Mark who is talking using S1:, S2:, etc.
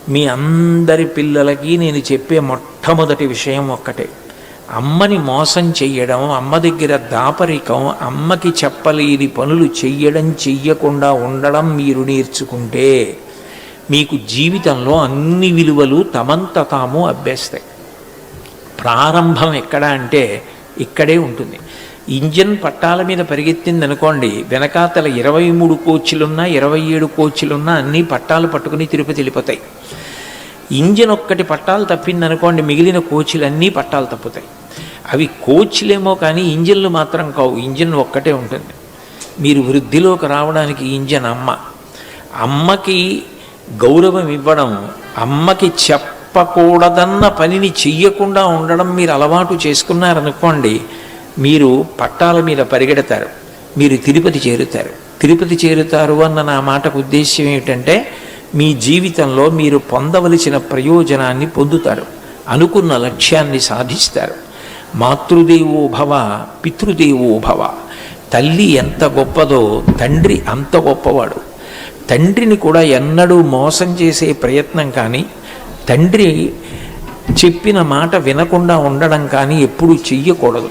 S1: మీ అందరి పిల్లలకి నేను చెప్పే మొట్టమొదటి విషయం ఒక్కటే. అమ్మని మోసం చెయ్యడం, అమ్మ దగ్గర దాపరికం, అమ్మకి చెప్పలేని పనులు చెయ్యకుండా ఉండడం మీరు నేర్చుకుంటే మీకు జీవితంలో అన్ని విలువలు తమంత తాము అబ్బేస్తాయి. ప్రారంభం ఎక్కడ అంటే ఇక్కడే ఉంటుంది. ఇంజన్ పట్టాల మీద పరిగెత్తింది అనుకోండి, వెనకాతల 23 కోచ్లున్నా 27 కోచ్లున్నా అన్నీ పట్టాలు పట్టుకుని తిరుపతి వెళ్ళిపోతాయి. ఇంజన్ ఒక్కటి పట్టాలు తప్పిందనుకోండి, మిగిలిన కోచ్లన్నీ పట్టాలు తప్పుతాయి. అవి కోచ్లేమో కానీ ఇంజన్లు మాత్రం కావు. ఇంజన్ ఒక్కటే ఉంటుంది. మీరు వృద్ధిలోకి రావడానికి ఇంజన్ అమ్మ. అమ్మకి గౌరవం ఇవ్వడం, అమ్మకి చెప్పకూడదన్న పనిని చెయ్యకుండా ఉండడం మీరు అలవాటు చేసుకున్నారనుకోండి, మీరు పట్టాల మీద పరిగెడతారు, మీరు తిరుపతి చేరుతారు. తిరుపతి చేరుతారు అన్న నా మాటకు ఉద్దేశ్యం ఏమిటంటే, మీ జీవితంలో మీరు పొందవలసిన ప్రయోజనాన్ని పొందుతారు, అనుకున్న లక్ష్యాన్ని సాధిస్తారు. మాతృదేవో భవ పితృదేవో భవ. తల్లి ఎంత గొప్పదో తండ్రి అంత గొప్పవాడు. తండ్రిని కూడా ఎన్నడూ మోసం చేసే ప్రయత్నం కానీ, తండ్రి చెప్పిన మాట వినకుండా ఉండడం కానీ ఎప్పుడూ చెయ్యకూడదు.